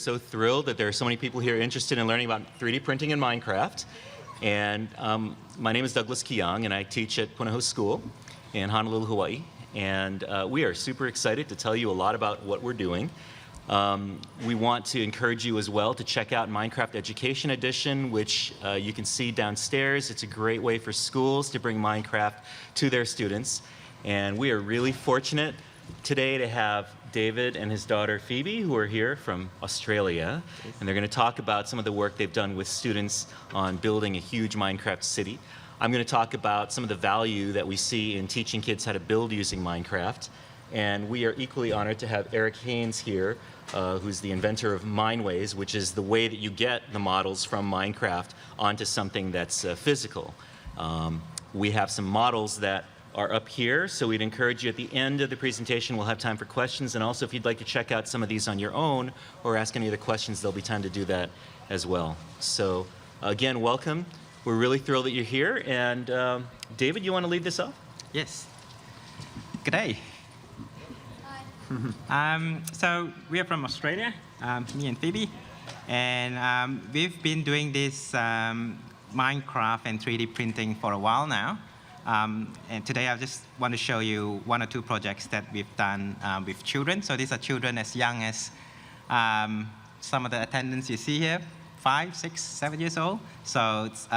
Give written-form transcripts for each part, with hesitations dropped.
so thrilled that there are so many people here interested in learning about 3D printing in Minecraft. And my name is Douglas Keong, and I teach at Punahou School in Honolulu, Hawaii. And we are super excited to tell you a lot about what we're doing. We want to encourage you as well to check out Minecraft Education Edition, which you can see downstairs. It's a great way for schools to bring Minecraft to their students. And we are really fortunate today to have David and his daughter Phoebe, who are here from Australia, and they're going to talk about some of the work they've done with students on building a huge Minecraft city. I'm going to talk about some of the value that we see in teaching kids how to build using Minecraft, and we are equally honored to have Eric Haynes here, who's the inventor of Mineways, which is the way that you get the models from Minecraft onto something that's physical. We have some models that are up here, so we'd encourage you at the end of the presentation, we'll have time for questions, and also if you'd like to check out some of these on your own or ask any other questions, there'll be time to do that as well. So again, welcome. We're really thrilled that you're here, and David, you want to lead this off? Yes. Good day. Hi. So we are from Australia, me and Phoebe, and we've been doing this Minecraft and 3D printing for a while now. And today I just want to show you one or two projects that we've done with children. So these are children as young as some of the attendants you see here, 5, 6, 7 years old. So it's,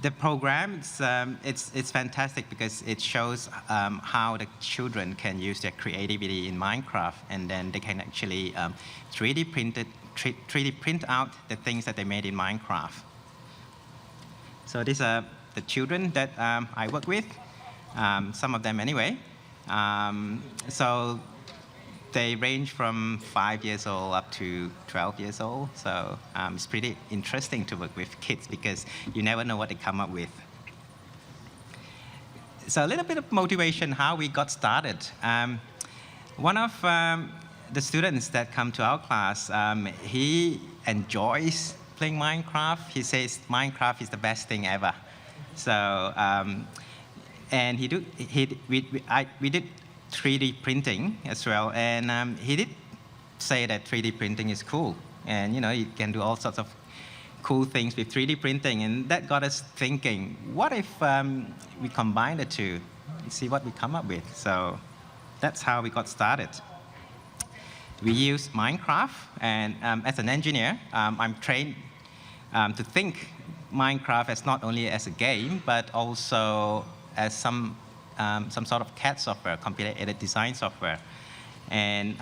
the program, it's fantastic because it shows how the children can use their creativity in Minecraft, and then they can actually 3D print out the things that they made in Minecraft. So these are the children that I work with, some of them anyway. So they range from 5 years old up to 12 years old. So it's pretty interesting to work with kids because you never know what they come up with. So a little bit of motivation, how we got started. One of the students that come to our class, he enjoys playing Minecraft. He says Minecraft is the best thing ever. So, and we did 3D printing as well, and he did say that 3D printing is cool, and you know, you can do all sorts of cool things with 3D printing, and that got us thinking, what if we combine the two and see what we come up with? So that's how we got started. We use Minecraft, and as an engineer, I'm trained to think Minecraft as not only as a game, but also as some sort of CAD software, computer-aided design software. And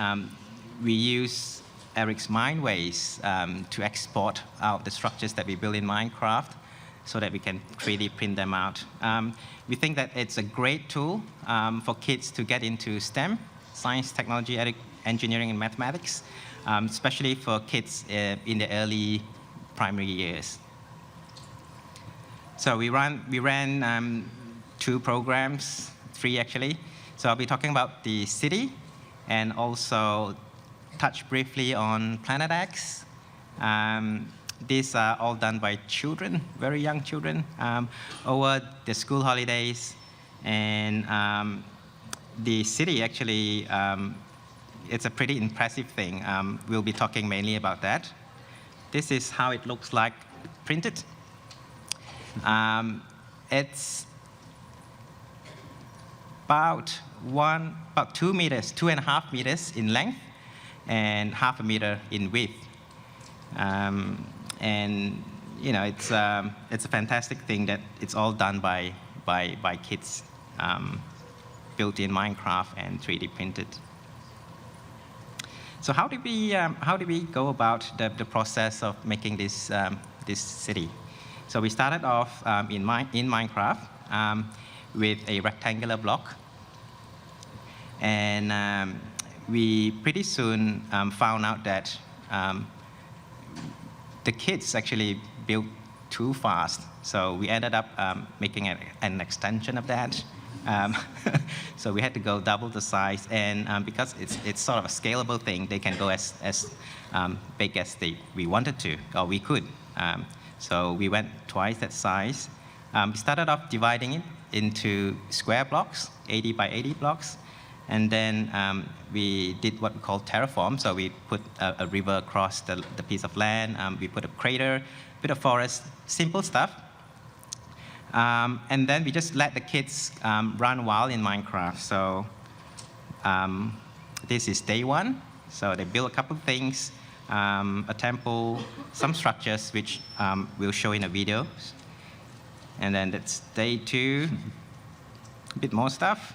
we use Eric's Mineways to export out the structures that we build in Minecraft so that we can 3D print them out. We think that it's a great tool for kids to get into STEM, science, technology, engineering, and mathematics, especially for kids in the early primary years. So we ran 2 programs, 3 actually. So I'll be talking about the city and also touch briefly on Planet X. These are all done by children, very young children, over the school holidays. And the city actually, it's a pretty impressive thing. We'll be talking mainly about that. This is how it looks like printed. It's about 2 meters, 2.5 meters in length, and 0.5 meter in width. And you know, it's a fantastic thing that it's all done by kids, built in Minecraft and 3D printed. So how did we go about the process of making this city? So we started off in Minecraft with a rectangular block. And we pretty soon found out that the kids actually built too fast. So we ended up making an extension of that. So we had to go double the size. And because it's sort of a scalable thing, they can go as big as we wanted to, or we could. So we went twice that size. We started off dividing it into square blocks, 80 by 80 blocks. And then we did what we call terraform. So we put a river across the piece of land. We put a crater, bit of forest, simple stuff. And then we just let the kids run wild in Minecraft. So this is day 1. So they build a couple of things, a temple, some structures, which we'll show in a video. And then that's day 2, a bit more stuff.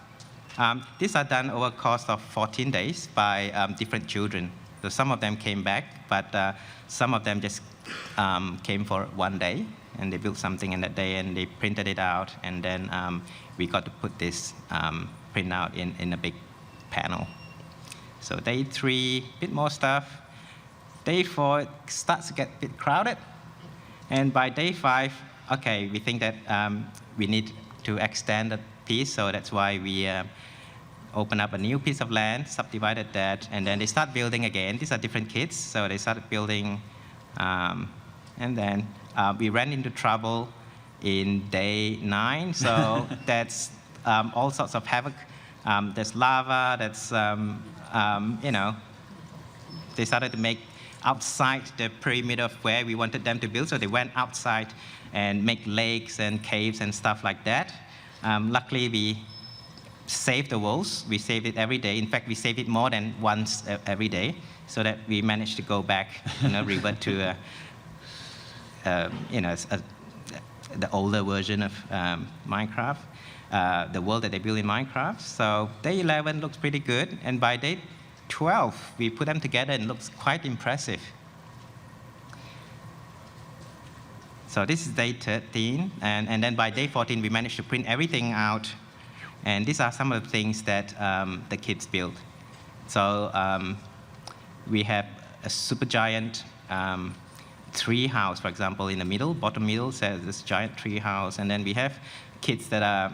These are done over a course of 14 days by different children. So some of them came back, but some of them just came for one day, and they built something in that day, and they printed it out, and then we got to put this printout in a big panel. So day 3, a bit more stuff. Day 4, it starts to get a bit crowded. And by day 5, okay, we think that we need to extend the piece, so that's why we open up a new piece of land, subdivided that, and then they start building again. These are different kids, so they started building, and then we ran into trouble in day 9, so that's all sorts of havoc. There's lava, that's, you know, they started to make outside the perimeter of where we wanted them to build, so they went outside and make lakes and caves and stuff like that. Luckily, we saved the walls. We saved it every day. In fact, we saved it more than once every day, so that we managed to go back, revert to, the older version of Minecraft, the world that they built in Minecraft. So day 11 looks pretty good, and by day 12, we put them together and it looks quite impressive. So this is day 13, and then by day 14, we managed to print everything out. And these are some of the things that the kids built. So we have a super giant tree house, for example, in the middle, bottom middle, says this giant tree house. And then we have kids that are,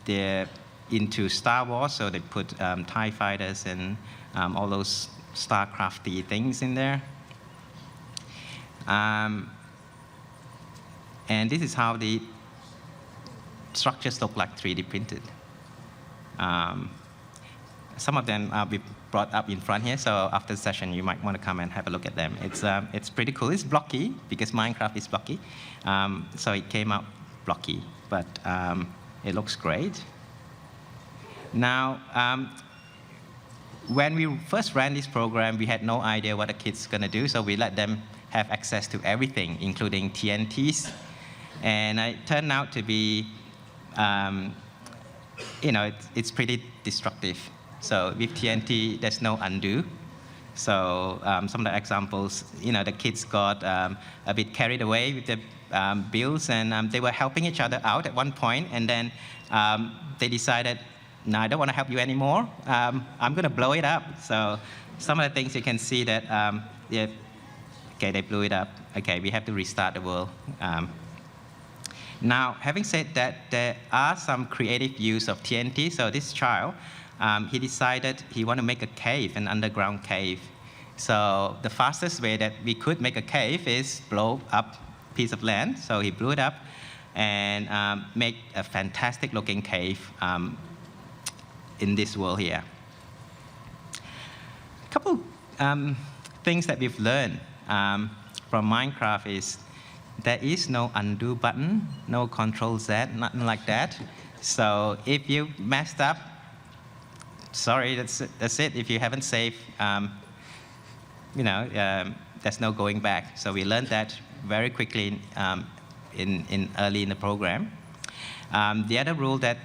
they're into Star Wars, so they put TIE fighters and all those StarCrafty things in there. And this is how the structures look like 3D printed. Some of them we brought up in front here, so after the session you might want to come and have a look at them. It's pretty cool. It's blocky, because Minecraft is blocky. So it came out blocky, but it looks great. Now, when we first ran this program, we had no idea what the kids were going to do, so we let them have access to everything, including TNTs. And it turned out to be, it's pretty destructive. So with TNT, there's no undo. So some of the examples, the kids got a bit carried away with the builds, and they were helping each other out at one point, and then they decided, no, I don't want to help you anymore. I'm going to blow it up. So some of the things you can see that, okay, they blew it up. Okay, we have to restart the world. Now, having said that, there are some creative use of TNT. So this child, he decided he wanted to make a cave, an underground cave. So the fastest way that we could make a cave is blow up a piece of land. So he blew it up and make a fantastic looking cave in this world here. A couple things that we've learned from Minecraft is there is no undo button, no Control Z, nothing like that. So if you messed up, sorry, that's it. If you haven't saved, there's no going back. So we learned that very quickly early in the program. The other rule that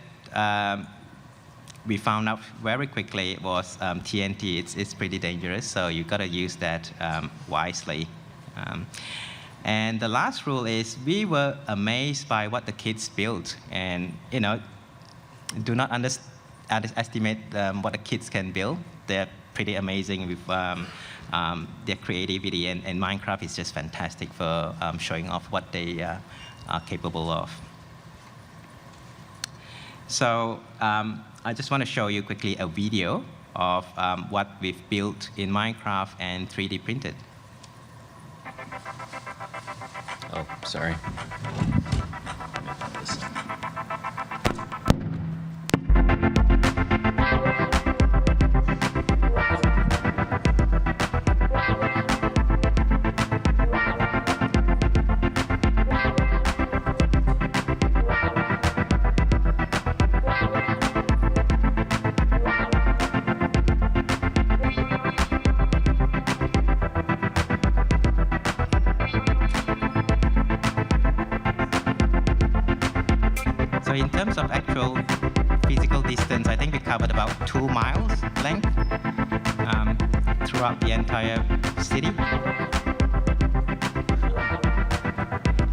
we found out very quickly was TNT. It's pretty dangerous, so you've got to use that wisely. And the last rule is we were amazed by what the kids built, and do not underestimate what the kids can build. They're pretty amazing with their creativity, and Minecraft is just fantastic for showing off what they are capable of. So I just want to show you quickly a video of what we've built in Minecraft and 3D printed. Oh, sorry. we covered about 2 miles length throughout the entire city.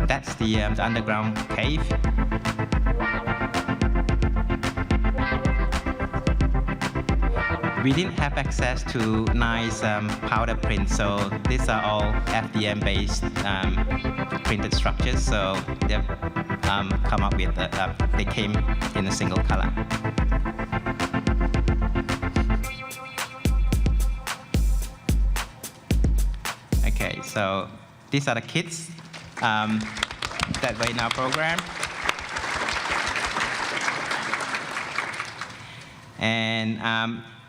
That's the underground cave. We didn't have access to nice powder prints, so these are all FDM-based printed structures. So they've come up with they came in a single color. Okay, so these are the kids that were in our program. And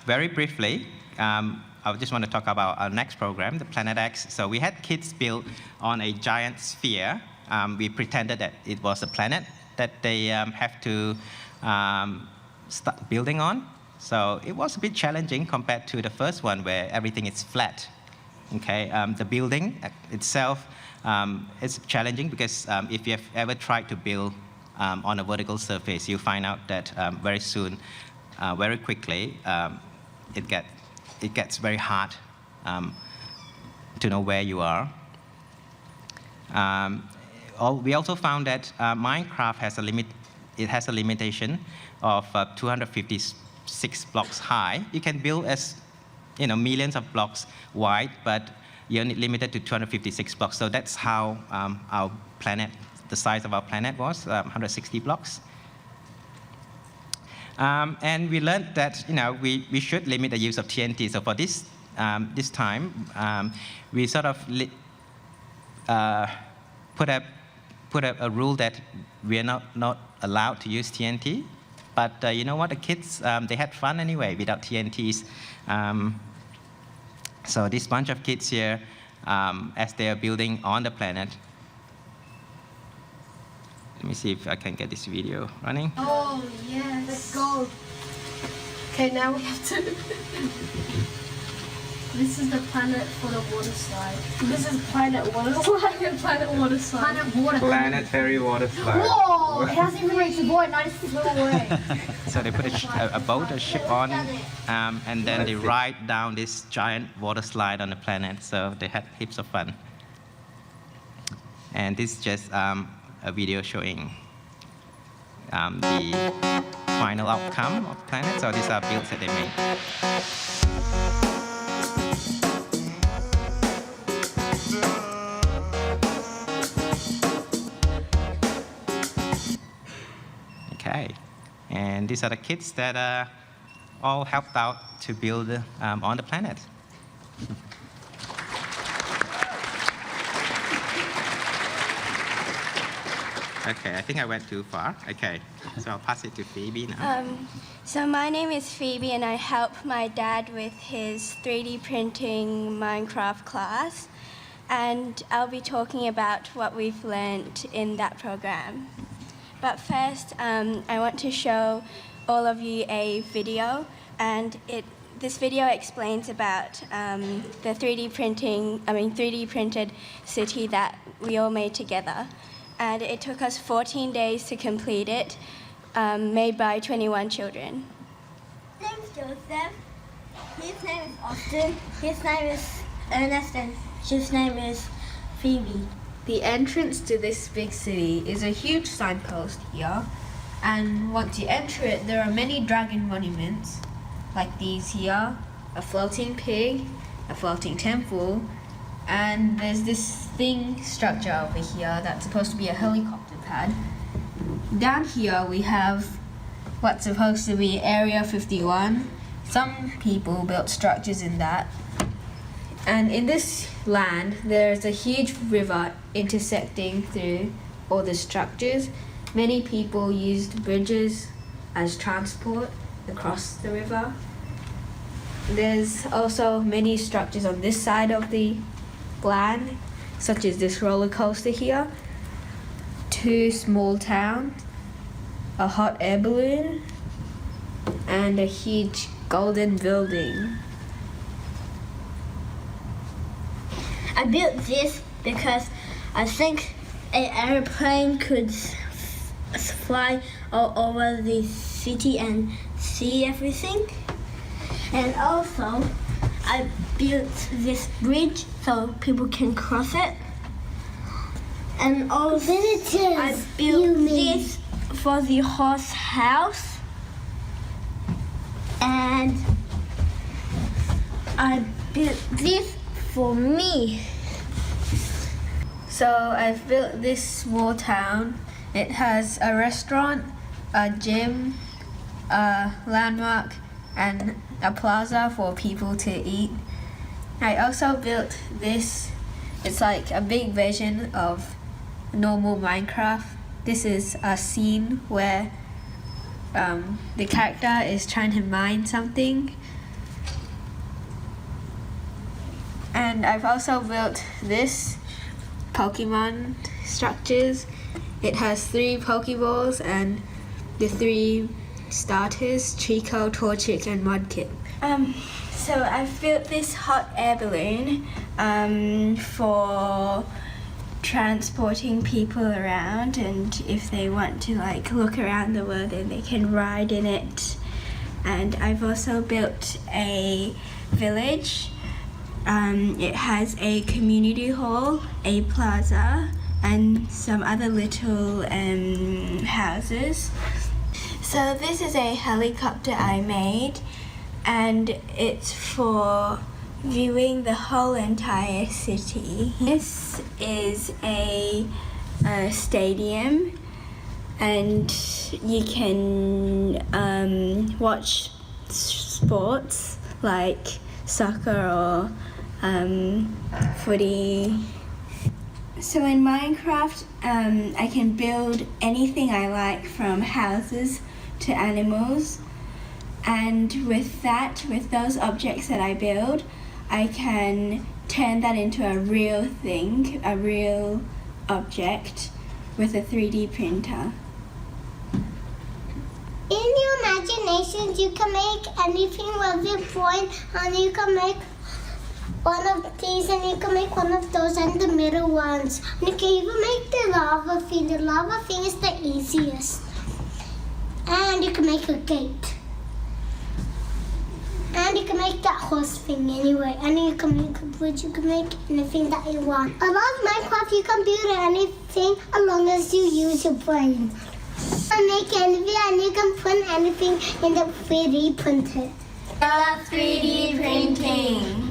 very briefly, I just want to talk about our next program, the Planet X. So we had kids build on a giant sphere. We pretended that it was a planet that they have to start building on. So it was a bit challenging compared to the first one where everything is flat. Okay, the building itself is challenging because if you have ever tried to build on a vertical surface, you find out that very soon, very quickly, it gets very hard to know where you are. We also found that Minecraft has a limit. It has a limitation of 256 blocks high. You can build as millions of blocks wide, but you're limited to 256 blocks. So that's how our planet, the size of our planet was, 160 blocks. And we learned that we should limit the use of TNT. So for this time, we sort of put a rule that we are not allowed to use TNT. But you know what? The kids they had fun anyway without TNTs. So this bunch of kids here, as they are building on the planet. Let me see if I can get this video running. Oh, yes. Let's go. Okay, now we have to... This is the planet for the water slide. This is planet water slide. Planet water slide. Planet water slide. Planetary water slide. Whoa! It hasn't even reached the void, and I just flew away. So they put a boat, a ship on, and then they ride down this giant water slide on the planet. So they had heaps of fun. And this is just a video showing the final outcome of the planet. So these are builds that they made. Okay, and these are the kids that all helped out to build on the planet. Okay, I think I went too far. Okay, so I'll pass it to Phoebe now. So my name is Phoebe, and I help my dad with his 3D printing Minecraft class. And I'll be talking about what we've learned in that program. But first, I want to show all of you a video, and this video explains about the 3D printed city that we all made together. And it took us 14 days to complete it, made by 21 children. Name's Joseph. His name is Austin. His name is Ernest, and his name is Phoebe. The entrance to this big city is a huge signpost here. And once you enter it, there are many dragon monuments, like these here, a floating pig, a floating temple, and there's this structure over here that's supposed to be a helicopter pad. Down here we have what's supposed to be Area 51. Some people built structures in that. And in this land, there's a huge river intersecting through all the structures. Many people used bridges as transport across the river. There's also many structures on this side of the land, such as this roller coaster here, 2 small towns, a hot air balloon, and a huge golden building. I built this because I think an airplane could fly all over the city and see everything. And also, I built this bridge so people can cross it. And also, I built this for the horse house. And I built this for me. So I've built this small town. It has a restaurant, a gym, a landmark, and a plaza for people to eat. I also built this. It's like a big version of normal Minecraft. This is a scene where the character is trying to mine something. And I've also built this Pokemon structures. It has 3 Pokeballs and the 3 starters, Chico, Torchic, and Mudkip. So I've built this hot air balloon for transporting people around, and if they want to like look around the world, then they can ride in it. And I've also built a village. It has a community hall, a plaza, and some other little houses. So this is a helicopter I made, and it's for viewing the whole entire city. This is a stadium, and you can watch sports like soccer or footy. So in Minecraft, I can build anything I like, from houses to animals. And with those objects that I build, I can turn that into a real thing, a real object with a 3D printer. In your imagination, you can make anything with your point, and you can make one of these, and you can make one of those, and the middle ones. And you can even make the lava thing. The lava thing is the easiest. And you can make a gate. And you can make that horse thing anyway. And you can make a bridge. You can make anything that you want. I love Minecraft. You can build anything as long as you use your brain. And make anything, and you can print anything in the 3D printer. I love 3D printing.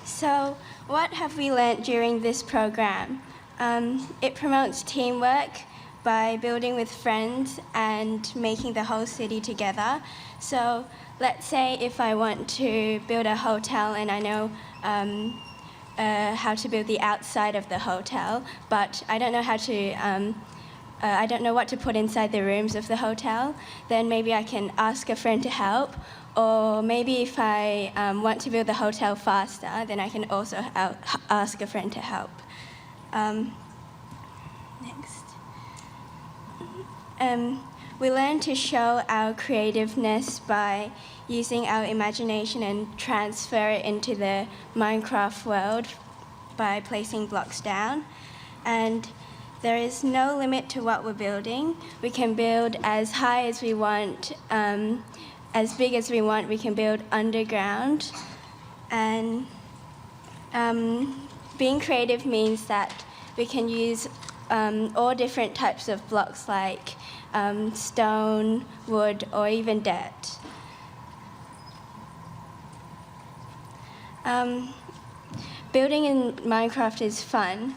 So, what have we learnt during this program? It promotes teamwork by building with friends and making the whole city together. So, let's say if I want to build a hotel and I know how to build the outside of the hotel, but I don't know how to. I don't know what to put inside the rooms of the hotel, then maybe I can ask a friend to help. Or maybe if I want to build the hotel faster, then I can also ask a friend to help. Next. We learn to show our creativeness by using our imagination and transfer it into the Minecraft world by placing blocks down. And there is no limit to what we're building. We can build as high as we want, as big as we want. We can build underground. And being creative means that we can use all different types of blocks like stone, wood, or even dirt. Building in Minecraft is fun.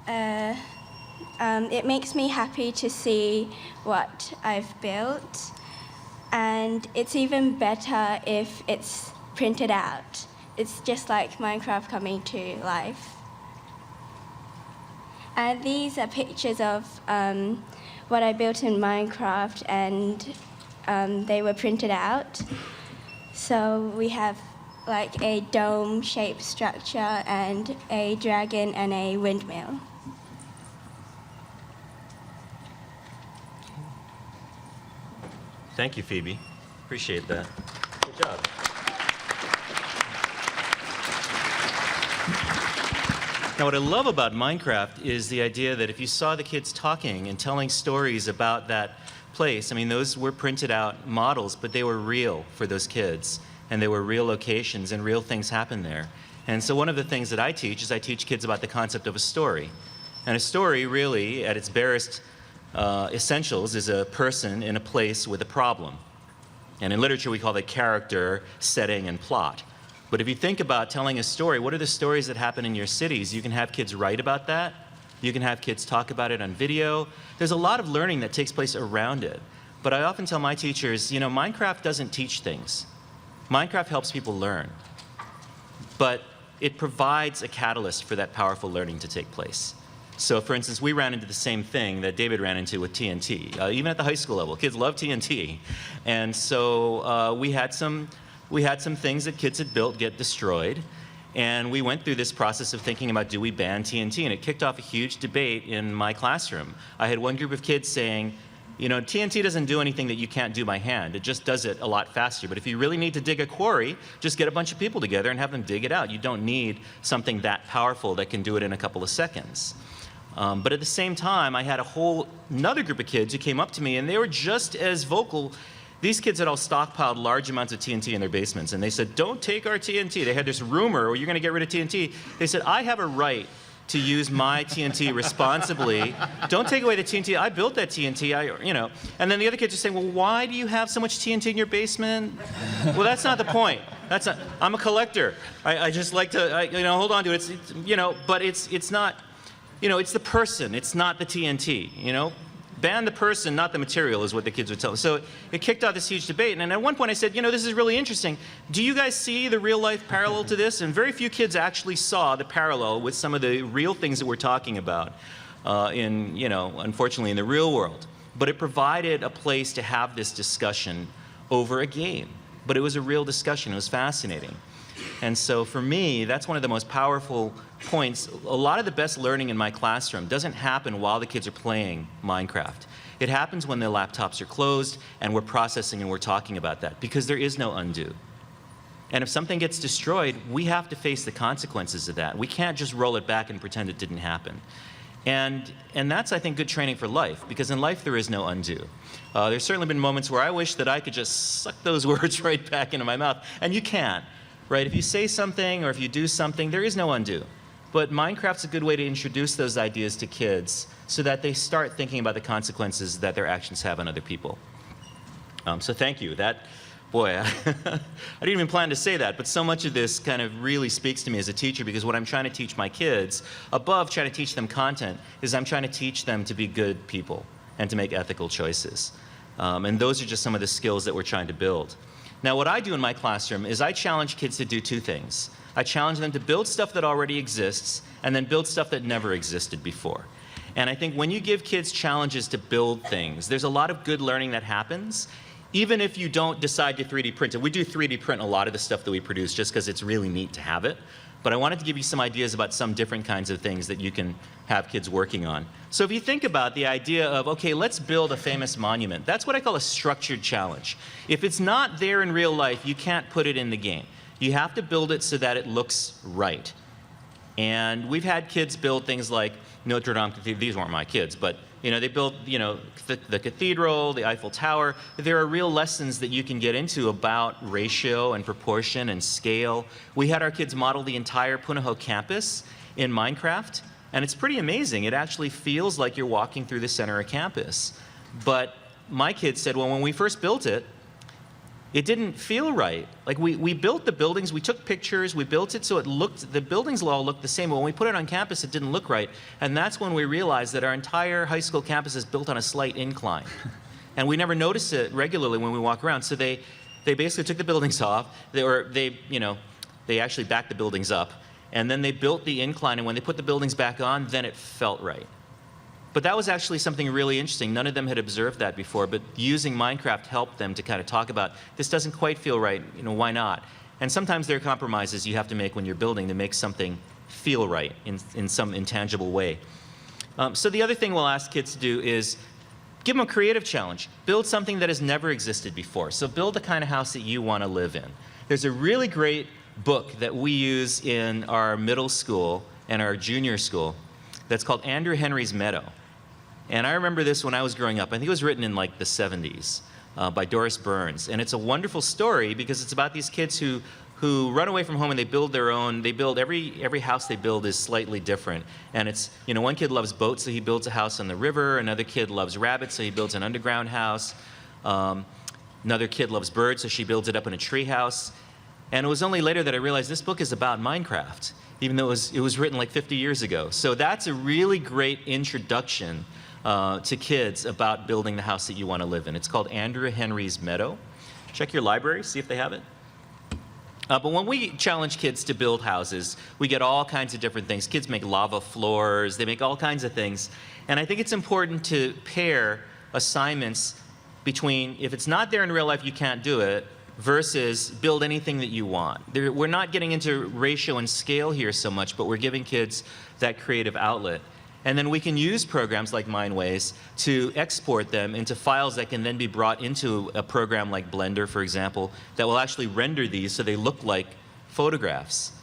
It makes me happy to see what I've built, and it's even better if it's printed out. It's just like Minecraft coming to life. And these are pictures of what I built in Minecraft, and they were printed out. So we have like a dome-shaped structure and a dragon and a windmill. Thank you, Phoebe. Appreciate that. Good job. Now, what I love about Minecraft is the idea that if you saw the kids talking and telling stories about that place, I mean, those were printed out models, but they were real for those kids, and they were real locations, and real things happened there. And so one of the things that I teach is I teach kids about the concept of a story. And a story, really, at its barest essentials, is a person in a place with a problem. And in literature, we call that character, setting, and plot. But if you think about telling a story, what are the stories that happen in your cities? You can have kids write about that. You can have kids talk about it on video. There's a lot of learning that takes place around it. But I often tell my teachers, you know, Minecraft doesn't teach things. Minecraft helps people learn. But it provides a catalyst for that powerful learning to take place. So, for instance, we ran into the same thing that David ran into with TNT. Even at the high school level, kids love TNT. And so we had some things that kids had built get destroyed. And we went through this process of thinking about, do we ban TNT? And it kicked off a huge debate in my classroom. I had one group of kids saying, you know, TNT doesn't do anything that you can't do by hand. It just does it a lot faster. But if you really need to dig a quarry, just get a bunch of people together and have them dig it out. You don't need something that powerful that can do it in a couple of seconds. But at the same time, I had another group of kids who came up to me, and they were just as vocal. These kids had all stockpiled large amounts of TNT in their basements, and they said, don't take our TNT. They had this rumor, well, you're going to get rid of TNT. They said, I have a right to use my TNT responsibly. Don't take away the TNT. I built that TNT, you know. And then the other kids are saying, well, why do you have so much TNT in your basement? Well, that's not the point. I'm a collector. I just like to, you know, hold on to it. It's, you know, but it's not, you know, it's the person. It's not the TNT, you know. Ban the person, not the material, is what the kids would tell us. So it kicked off this huge debate. And at one point I said, you know, this is really interesting. Do you guys see the real life parallel to this? And very few kids actually saw the parallel with some of the real things that we're talking about in, you know, unfortunately in the real world. But it provided a place to have this discussion over a game. But it was a real discussion. It was fascinating. And so for me, that's one of the most powerful points. A lot of the best learning in my classroom doesn't happen while the kids are playing Minecraft. It happens when their laptops are closed and we're processing and we're talking about that, because there is no undo. And if something gets destroyed, we have to face the consequences of that. We can't just roll it back and pretend it didn't happen. And that's, I think, good training for life, because in life there is no undo. There's certainly been moments where I wish that I could just suck those words right back into my mouth, and you can't. Right? If you say something or if you do something, there is no undo. But Minecraft's a good way to introduce those ideas to kids so that they start thinking about the consequences that their actions have on other people. So thank you. Boy, I didn't even plan to say that, but so much of this kind of really speaks to me as a teacher, because what I'm trying to teach my kids, above trying to teach them content, is I'm trying to teach them to be good people and to make ethical choices. And those are just some of the skills that we're trying to build. Now, what I do in my classroom is I challenge kids to do two things. I challenge them to build stuff that already exists, and then build stuff that never existed before. And I think when you give kids challenges to build things, there's a lot of good learning that happens, even if you don't decide to 3D print it. We do 3D print a lot of the stuff that we produce just because it's really neat to have it. But I wanted to give you some ideas about some different kinds of things that you can have kids working on. So if you think about the idea of, okay, let's build a famous monument, that's what I call a structured challenge. If it's not there in real life, you can't put it in the game. You have to build it so that it looks right. And we've had kids build things like Notre Dame Cathedral. These weren't my kids, but you know, they built, you know, the cathedral, the Eiffel Tower. There are real lessons that you can get into about ratio and proportion and scale. We had our kids model the entire Punahou campus in Minecraft, and it's pretty amazing. It actually feels like you're walking through the center of campus. But my kids said, well, when we first built it, it didn't feel right. Like we built the buildings, we took pictures, we built it so it looked, the buildings all looked the same, but when we put it on campus, it didn't look right. And that's when we realized that our entire high school campus is built on a slight incline. And we never notice it regularly when we walk around. So they basically took the buildings off, they actually backed the buildings up, and then they built the incline, and when they put the buildings back on, then it felt right. But that was actually something really interesting. None of them had observed that before, but using Minecraft helped them to kind of talk about, this doesn't quite feel right, you know, why not? And sometimes there are compromises you have to make when you're building to make something feel right in some intangible way. So the other thing we'll ask kids to do is give them a creative challenge. Build something that has never existed before. So build the kind of house that you want to live in. There's a really great book that we use in our middle school and our junior school that's called Andrew Henry's Meadow. And I remember this when I was growing up. I think it was written in like the 70s by Doris Burns. And it's a wonderful story because it's about these kids who run away from home and they build their own. They build every house they build is slightly different. And it's, you know, one kid loves boats, so he builds a house on the river. Another kid loves rabbits, so he builds an underground house. Another kid loves birds, so she builds it up in a tree house. And it was only later that I realized this book is about Minecraft, even though it was written like 50 years ago. So that's a really great introduction to kids about building the house that you want to live in. It's called Andrew Henry's Meadow. Check your library, see if they have it. But when we challenge kids to build houses, we get all kinds of different things. Kids make lava floors, they make all kinds of things. And I think it's important to pair assignments between, if it's not there in real life, you can't do it, versus build anything that you want. We're not getting into ratio and scale here so much, but we're giving kids that creative outlet. And then we can use programs like MineWays to export them into files that can then be brought into a program like Blender, for example, that will actually render these so they look like photographs.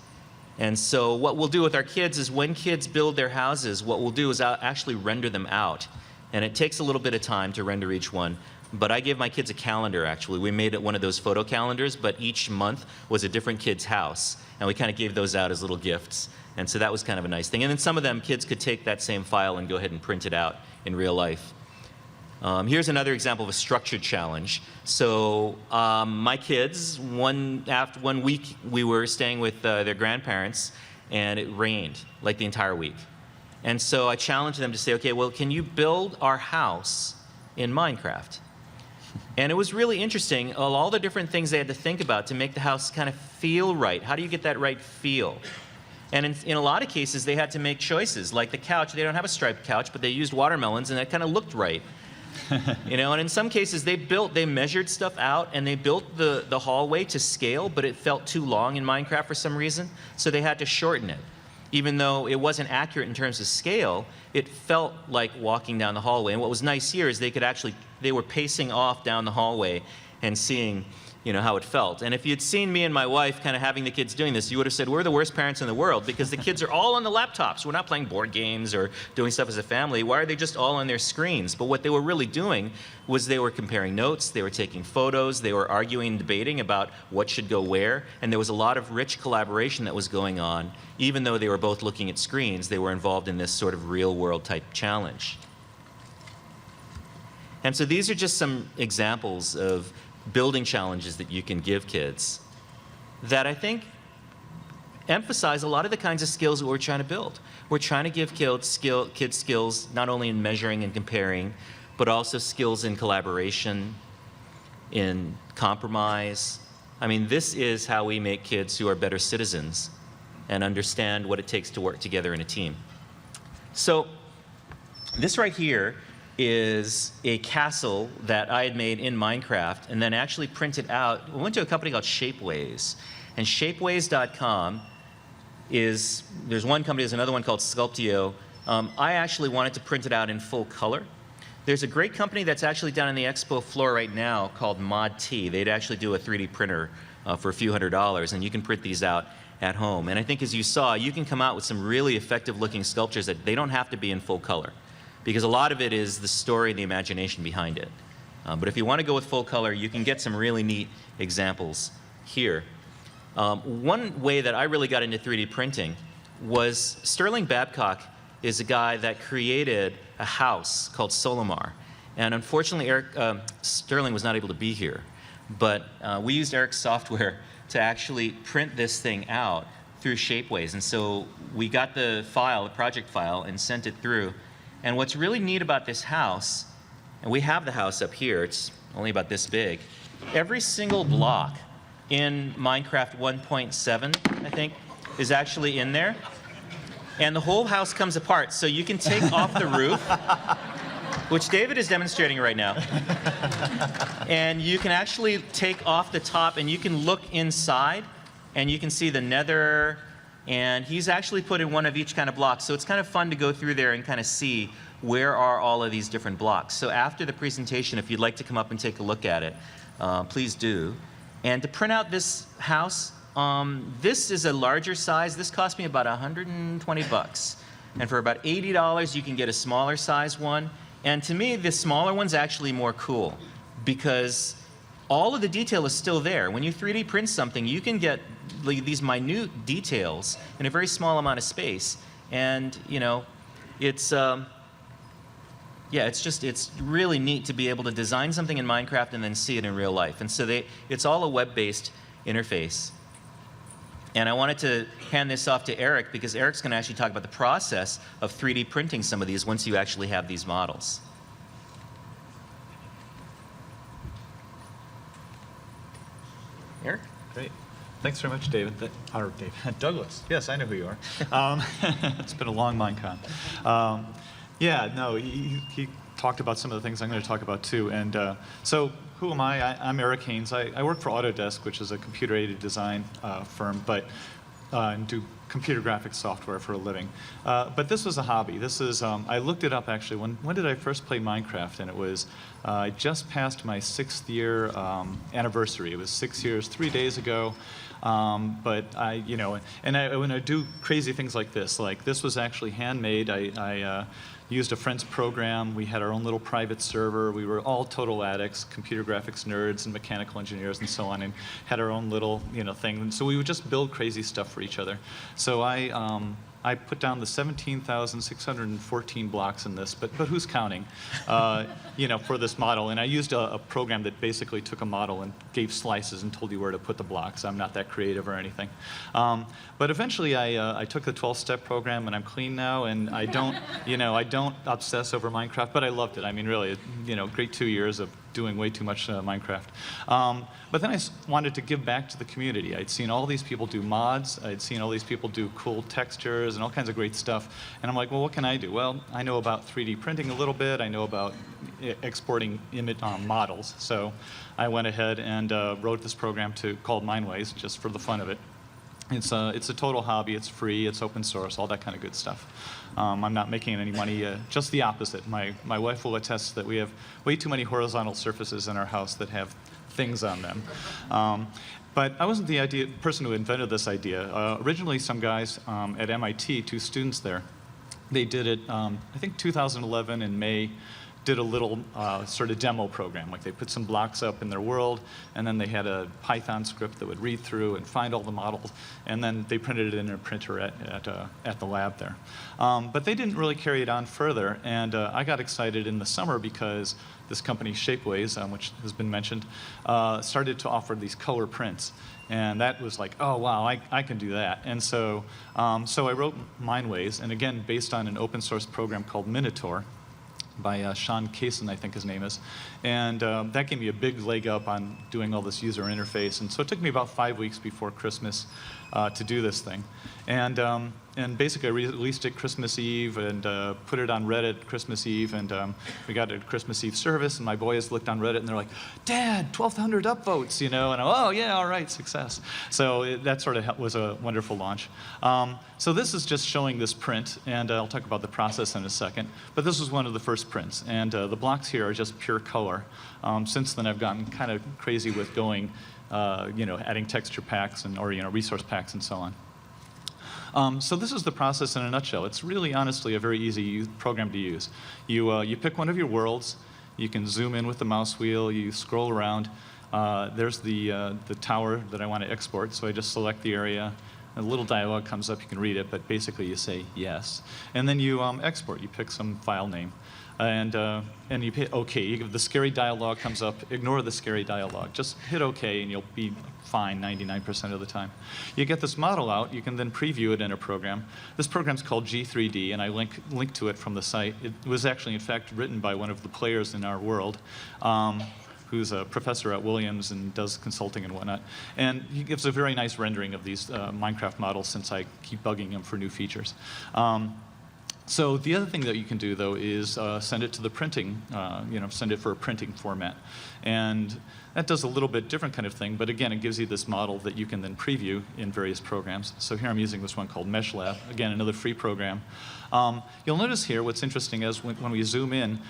And so what we'll do with our kids is when kids build their houses, what we'll do is actually render them out. And it takes a little bit of time to render each one. But I gave my kids a calendar, actually. We made it one of those photo calendars, but each month was a different kid's house. And we kind of gave those out as little gifts. And so that was kind of a nice thing. And then some of them, kids could take that same file and go ahead and print it out in real life. Here's another example of a structured challenge. So my kids, one week, we were staying with their grandparents, and it rained like the entire week. And so I challenged them to say, okay, well, can you build our house in Minecraft? And it was really interesting, all the different things they had to think about to make the house kind of feel right. How do you get that right feel? And in a lot of cases, they had to make choices. Like the couch, they don't have a striped couch, but they used watermelons, and that kind of looked right. You know, and in some cases, they measured stuff out, and they built the hallway to scale, but it felt too long in Minecraft for some reason, so they had to shorten it. Even though it wasn't accurate in terms of scale, it felt like walking down the hallway. And what was nice here is they were pacing off down the hallway and seeing, you know, how it felt. And if you'd seen me and my wife kind of having the kids doing this, you would have said, we're the worst parents in the world because the kids are all on the laptops. We're not playing board games or doing stuff as a family. Why are they just all on their screens? But what they were really doing was they were comparing notes, they were taking photos, they were arguing and debating about what should go where, and there was a lot of rich collaboration that was going on. Even though they were both looking at screens, they were involved in this sort of real-world type challenge. And so these are just some examples of building challenges that you can give kids that I think emphasize a lot of the kinds of skills that we're trying to build. We're trying to give kids skills not only in measuring and comparing, but also skills in collaboration, in compromise. I mean, this is how we make kids who are better citizens and understand what it takes to work together in a team. So this right here is a castle that I had made in Minecraft and then actually printed out. We went to a company called Shapeways. And Shapeways.com there's one company, there's another one called Sculptio. I actually wanted to print it out in full color. There's a great company that's actually down on the expo floor right now called Mod T. They'd actually do a 3D printer for a few $100s, and you can print these out at home. And I think as you saw, you can come out with some really effective looking sculptures that they don't have to be in full color, because a lot of it is the story and the imagination behind it. But if you want to go with full color, you can get some really neat examples here. One way that I really got into 3D printing was Sterling Babcock is a guy that created a house called Solomar. And unfortunately, Sterling was not able to be here. But we used Eric's software to actually print this thing out through Shapeways. And so we got the file, the project file, and sent it through. And what's really neat about this house, and we have the house up here, it's only about this big. Every single block in Minecraft 1.7, I think, is actually in there. And the whole house comes apart, so you can take off the roof, which David is demonstrating right now. And you can actually take off the top, and you can look inside, and you can see the nether, and he's actually put in one of each kind of block. So it's kind of fun to go through there and kind of see where are all of these different blocks. So after the presentation, if you'd like to come up and take a look at it, please do. And to print out this house, This is a larger size. This cost me about $120. And for about $80, you can get a smaller size one. And to me, the smaller one's actually more cool because all of the detail is still there. When you 3D print something, you can get these minute details in a very small amount of space. And, you know, it's, yeah, it's really neat to be able to design something in Minecraft and then see it in real life. And so it's all a web-based interface. And I wanted to hand this off to Eric because Eric's going to actually talk about the process of 3D printing some of these once you actually have these models. Eric? Great. Thanks very much, David. Douglas. Yes, I know who you are. It's been a long MINECON. Yeah, no, he talked about some of the things I'm going to talk about too. And so who am I? I'm Eric Haynes. I work for Autodesk, which is a computer-aided design firm, but and do computer graphics software for a living. But this was a hobby. This is, I looked it up actually. When did I first play Minecraft? And it was, I just passed my 6th year anniversary. It was 6 years, 3 days ago. But I, you know, and when I do crazy things like this was actually handmade. I used a friend's program. We had our own little private server. We were all total addicts, computer graphics nerds and mechanical engineers and so on, and had our own little, you know, thing. And so we would just build crazy stuff for each other. So I put down the 17,614 blocks in this, but who's counting? You know, for this model. And I used a program that basically took a model and gave slices and told you where to put the blocks. I'm not that creative or anything. But eventually I took the 12-step program and I'm clean now, and I don't, you know, I don't obsess over Minecraft, but I loved it. I mean, really, you know, great 2 years of doing way too much Minecraft. But then I wanted to give back to the community. I'd seen all these people do mods. I'd seen all these people do cool textures and all kinds of great stuff. And I'm like, well, what can I do? Well, I know about 3D printing a little bit. I know about exporting image models. So I went ahead and wrote this program called MineWays, just for the fun of it. It's a total hobby. It's free. It's open source. All that kind of good stuff. I'm not making any money. Just the opposite. My wife will attest that we have way too many horizontal surfaces in our house that have things on them. But I wasn't the person who invented this idea. Originally, some guys at MIT, 2 students there, they did it, I think 2011 in May, did a little sort of demo program. Like they put some blocks up in their world, and then they had a Python script that would read through and find all the models, and then they printed it in a printer at the lab there. But they didn't really carry it on further, and I got excited in the summer because this company, Shapeways, which has been mentioned, started to offer these color prints. And that was like, oh, wow, I can do that. And so, so I wrote MineWays, and again, based on an open source program called Minotaur, by Sean Kaysen, I think his name is. And that gave me a big leg up on doing all this user interface. And so it took me about 5 weeks before Christmas to do this thing. And basically I released it Christmas Eve and put it on Reddit Christmas Eve. And we got a Christmas Eve service, and my boys looked on Reddit and they're like, Dad, 1,200 upvotes, you know? And I'm, oh yeah, all right, success. So that sort of was a wonderful launch. So this is just showing this print, and I'll talk about the process in a second. But this was one of the first prints, and the blocks here are just pure color. Since then, I've gotten kind of crazy with going, you know, adding texture packs or you know, resource packs and so on. So this is the process in a nutshell. It's really, honestly, a very easy program to use. You pick one of your worlds. You can zoom in with the mouse wheel. You scroll around. There's the tower that I want to export, so I just select the area. A little dialog comes up. You can read it, but basically you say yes. And then you export. You pick some file name. And you hit OK. The scary dialog comes up. Ignore the scary dialog. Just hit OK, and you'll be fine 99% of the time. You get this model out. You can then preview it in a program. This program's called G3D, and I link to it from the site. It was actually, in fact, written by one of the players in our world, who's a professor at Williams and does consulting and whatnot. And he gives a very nice rendering of these Minecraft models, since I keep bugging him for new features. So the other thing that you can do, though, is send it to the printing, you know, send it for a printing format. And that does a little bit different kind of thing, but again, it gives you this model that you can then preview in various programs. So here I'm using this one called MeshLab, again, another free program. You'll notice here what's interesting is when we zoom in,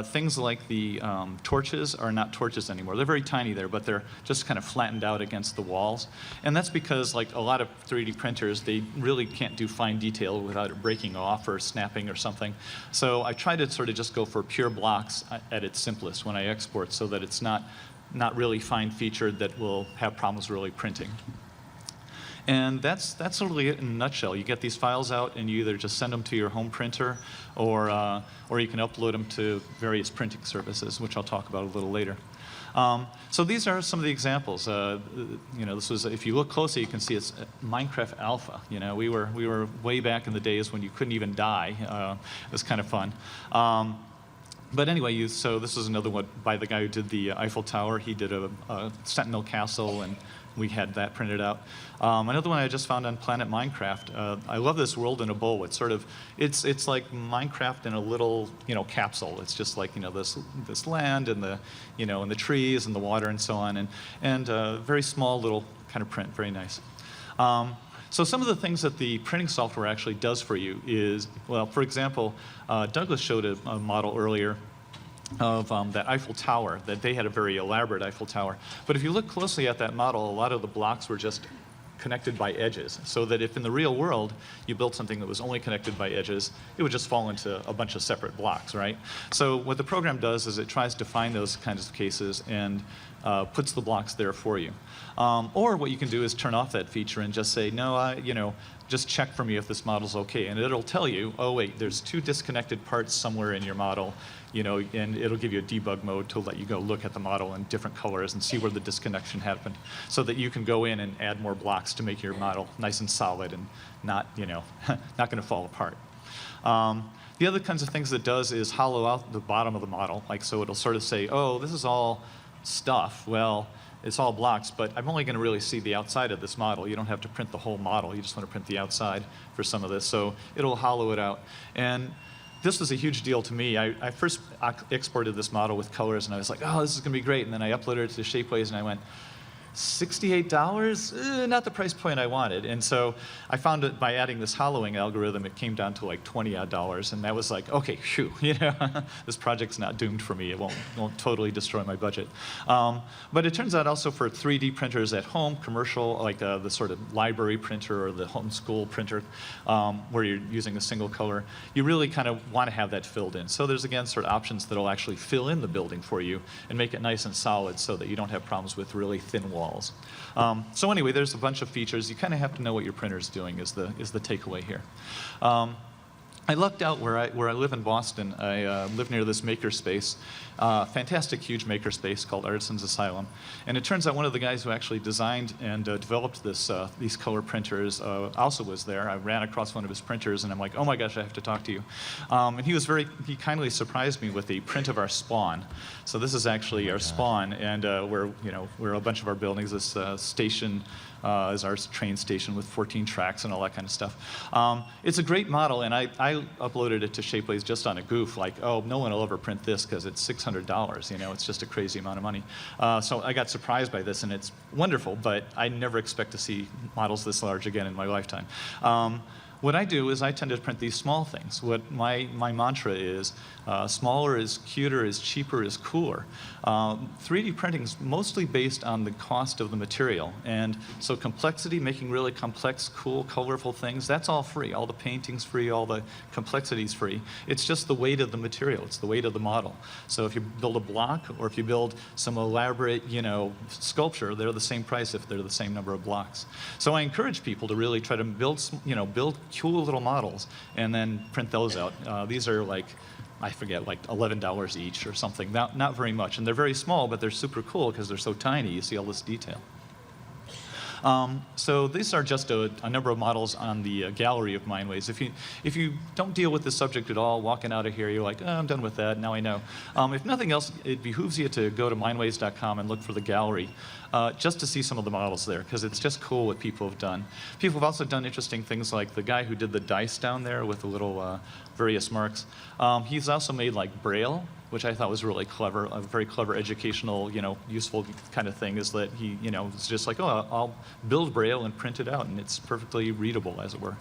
things like the torches are not torches anymore. They're very tiny there, but they're just kind of flattened out against the walls. And that's because, like a lot of 3D printers, they really can't do fine detail without it breaking off or snapping or something. So I try to sort of just go for pure blocks at its simplest when I export, so that it's not really fine featured that will have problems really printing. And that's really it in a nutshell. You get these files out, and you either just send them to your home printer, or you can upload them to various printing services, which I'll talk about a little later. So these are some of the examples. This was, if you look closely, you can see it's Minecraft Alpha. We were way back in the days when you couldn't even die. It was kind of fun. But anyway, so this is another one by the guy who did the Eiffel Tower. He did a Sentinel Castle, and we had that printed out. Another one I just found on Planet Minecraft. I love this world in a bowl. It's sort of, it's like Minecraft in a little, capsule. It's just like, this land and the, and the trees and the water and so on, and very small little kind of print, very nice. So some of the things that the printing software actually does for you is, well, for example, Douglas showed a model earlier of that Eiffel Tower, that they had a very elaborate Eiffel Tower. But if you look closely at that model, a lot of the blocks were just connected by edges, so that if in the real world you built something that was only connected by edges, it would just fall into a bunch of separate blocks, right? So what the program does is it tries to find those kinds of cases and puts the blocks there for you. Or what you can do is turn off that feature and just say, no, just check for me if this model's okay. And it'll tell you, oh wait, there's 2 disconnected parts somewhere in your model, and it'll give you a debug mode to let you go look at the model in different colors and see where the disconnection happened, so that you can go in and add more blocks to make your model nice and solid and not, not going to fall apart. The other kinds of things it does is hollow out the bottom of the model. Like, so it'll sort of say, oh, this is all stuff. Well, it's all blocks, but I'm only going to really see the outside of this model. You don't have to print the whole model. You just want to print the outside for some of this. So it'll hollow it out. And this was a huge deal to me. I first exported this model with colors, and I was like, oh, this is going to be great. And then I uploaded it to Shapeways, and I went, $68? Not the price point I wanted. And so I found that by adding this hollowing algorithm, it came down to like $20-odd, and that was like, okay, phew, this project's not doomed for me. It won't totally destroy my budget. But it turns out also for 3D printers at home, commercial, like the sort of library printer or the homeschool printer, where you're using a single color, you really kind of want to have that filled in. So there's, again, sort of options that'll actually fill in the building for you and make it nice and solid, so that you don't have problems with really thin walls. So anyway, there's a bunch of features. You kind of have to know what your printer's doing is the takeaway here. I lucked out where I live in Boston. I live near this makerspace, fantastic, huge makerspace called Artisans Asylum. And it turns out one of the guys who actually designed and developed these color printers also was there. I ran across one of his printers, and I'm like, oh my gosh, I have to talk to you. And he kindly surprised me with a print of our spawn. So this is actually our spawn, and where a bunch of our buildings, this station is our train station with 14 tracks and all that kind of stuff. It's a great model, and I uploaded it to Shapeways just on a goof, like, oh, no one will ever print this because it's $600. It's just a crazy amount of money. So I got surprised by this, and it's wonderful, but I never expect to see models this large again in my lifetime. What I do is I tend to print these small things. What my mantra is, smaller is cuter, is cheaper, is cooler. 3D printing is mostly based on the cost of the material. And so complexity, making really complex, cool, colorful things, that's all free. All the painting's free, all the complexity's free. It's just the weight of the material. It's the weight of the model. So if you build a block or if you build some elaborate, sculpture, they're the same price if they're the same number of blocks. So I encourage people to really try to build cool little models and then print those out. These are like, I forget, like $11 each or something. Not very much. And they're very small, but they're super cool because they're so tiny. You see all this detail. So these are just a number of models on the gallery of Mineways. If you don't deal with this subject at all, walking out of here, you're like, oh, I'm done with that, now I know. If nothing else, it behooves you to go to mineways.com and look for the gallery just to see some of the models there, because it's just cool what people have done. People have also done interesting things, like the guy who did the dice down there with the little various marks. He's also made like Braille, which I thought was really clever, a very clever educational, useful kind of thing, is that he, it's just like, oh, I'll build Braille and print it out, and it's perfectly readable, as it were.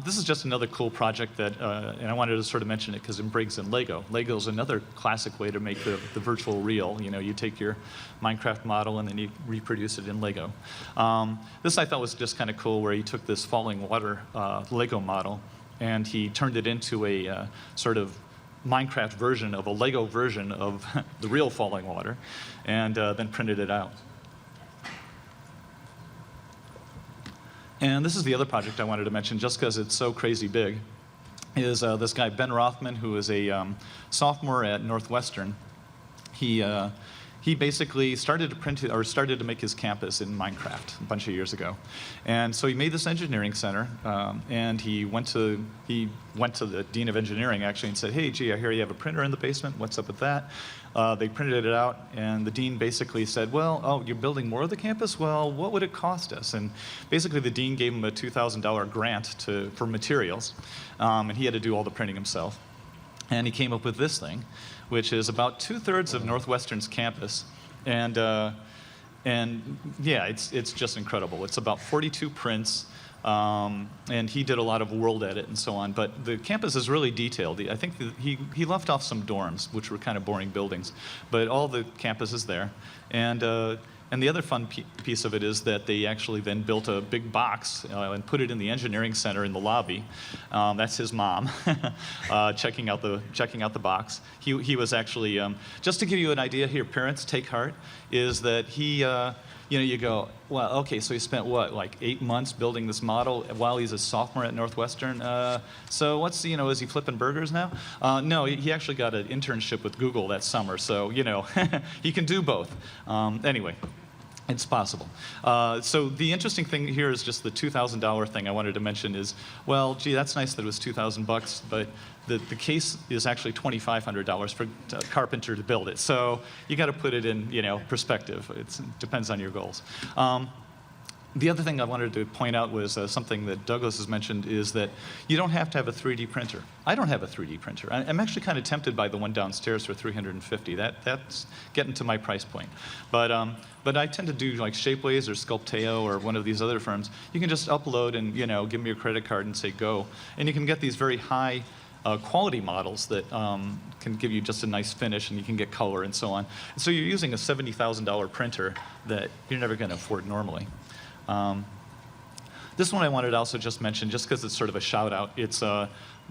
This is just another cool project that, and I wanted to sort of mention it because it brings in Lego. Lego is another classic way to make the virtual real. You know, you take your Minecraft model and then you reproduce it in Lego. This I thought was just kind of cool, where he took this falling water Lego model and he turned it into a sort of Minecraft version of a Lego version of the real falling water, and then printed it out. And this is the other project I wanted to mention, just because it's so crazy big, is this guy, Ben Rothman, who is a sophomore at Northwestern. He basically started to make his campus in Minecraft a bunch of years ago. And so he made this engineering center, and he went to the dean of engineering, actually, and said, hey, gee, I hear you have a printer in the basement. What's up with that? They printed it out, and the dean basically said, well, oh, you're building more of the campus? Well, what would it cost us? And basically the dean gave him a $2,000 grant for materials, and he had to do all the printing himself. And he came up with this thing, which is about 2/3 of Northwestern's campus. And yeah, it's just incredible. It's about 42 prints, and he did a lot of world edit and so on. But the campus is really detailed. I think he left off some dorms, which were kind of boring buildings. But all the campus is there. And the other fun piece of it is that they actually then built a big box and put it in the engineering center in the lobby. That's his mom checking out the box. He was actually, just to give you an idea here, parents, take heart, is that he, you go, well, okay, so he spent what, like 8 months building this model while he's a sophomore at Northwestern. So what's, is he flipping burgers now? No, he actually got an internship with Google that summer, so, he can do both. Anyway. It's possible. So the interesting thing here is just the $2,000 thing I wanted to mention is, well, gee, that's nice that it was $2,000, but the case is actually $2,500 for a carpenter to build it. So you got to put it in, perspective. It depends on your goals. The other thing I wanted to point out was something that Douglas has mentioned, is that you don't have to have a 3D printer. I don't have a 3D printer. I'm actually kind of tempted by the one downstairs for $350. That's getting to my price point. But I tend to do like Shapeways or Sculpteo or one of these other firms. You can just upload and give me your credit card and say go, and you can get these very high quality models that can give you just a nice finish, and you can get color and so on. And so you're using a $70,000 printer that you're never going to afford normally. This one I wanted to also just mention, just because it's sort of a shout out. It's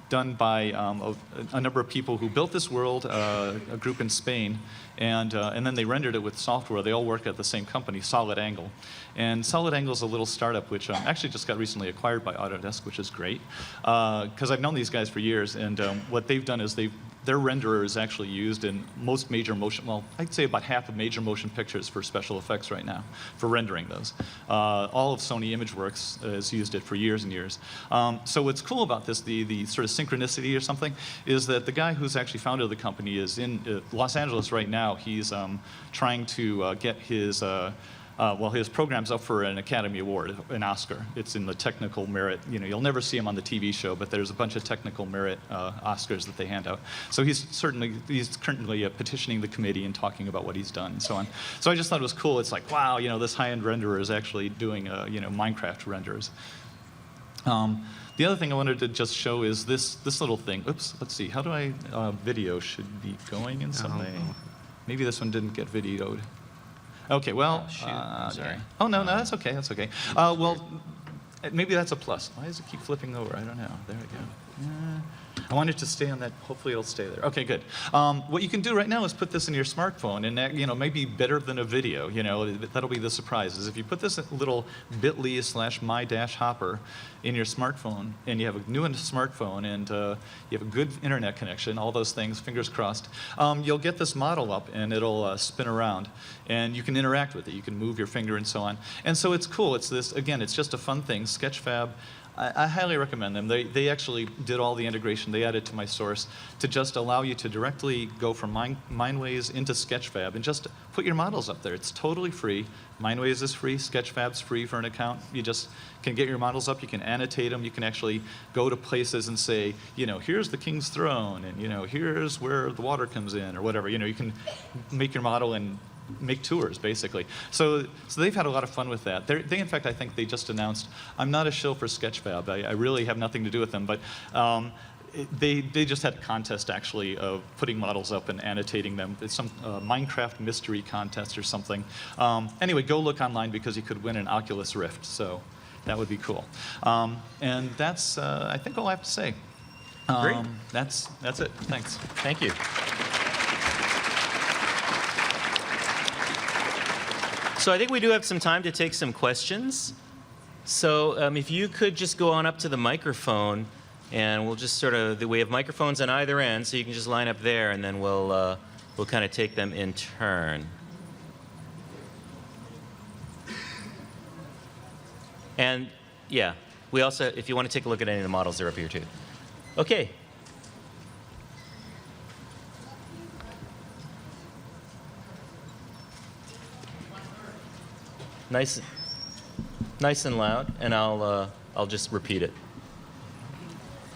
done by a number of people who built this world, a group in Spain, and then they rendered it with software. They all work at the same company, Solid Angle. And Solid Angle is a little startup which actually just got recently acquired by Autodesk, which is great, because I've known these guys for years, and what they've done is their renderer is actually used in most major motion, well, I'd say about half of major motion pictures for special effects right now, for rendering those. All of Sony ImageWorks has used it for years and years. So what's cool about this, the sort of synchronicity or something, is that the guy who's actually founded the company is in Los Angeles right now. He's trying to get his program's up for an Academy Award, an Oscar. It's in the technical merit. You'll never see him on the TV show, but there's a bunch of technical merit Oscars that they hand out. So he's currently petitioning the committee and talking about what he's done and so on. So I just thought it was cool. It's like, wow, this high-end renderer is actually doing Minecraft renders. The other thing I wanted to just show is this little thing. Oops, let's see. How do I video should be going in some way? Maybe this one didn't get videoed. Okay, well, I'm sorry. yeah. Oh, no, that's okay, that's okay. Well, maybe that's a plus. Why does it keep flipping over? I don't know. There we go. I want it to stay on that. Hopefully it'll stay there. Okay, good. What you can do right now is put this in your smartphone, and that, maybe better than a video. That'll be the surprise. Is if you put this little bit.ly/my-hopper in your smartphone, and you have a new smartphone, and you have a good internet connection, all those things, fingers crossed, you'll get this model up, and it'll spin around, and you can interact with it. You can move your finger and so on. And so it's cool. It's this, again, it's just a fun thing. Sketchfab. I highly recommend them. They actually did all the integration. They added to my source to just allow you to directly go from MineWays into Sketchfab and just put your models up there. It's totally free. MineWays is free. Sketchfab's free for an account. You just can get your models up. You can annotate them. You can actually go to places and say, here's the king's throne, and here's where the water comes in, or whatever. You can make your model and make tours, basically. So they've had a lot of fun with that. They, in fact, I think they just announced, I'm not a shill for Sketchfab. I really have nothing to do with them, but they just had a contest, actually, of putting models up and annotating them. It's some Minecraft mystery contest or something. Anyway, go look online because you could win an Oculus Rift, so that would be cool. And that's, I think, all I have to say. Great. That's it. Thanks. Thank you. So I think we do have some time to take some questions. So if you could just go on up to the microphone, and we'll just sort of, we have microphones on either end, so you can just line up there, and then we'll kind of take them in turn. And yeah, we also, if you want to take a look at any of the models, they're up here too. Okay. Nice and loud, and I'll just repeat it.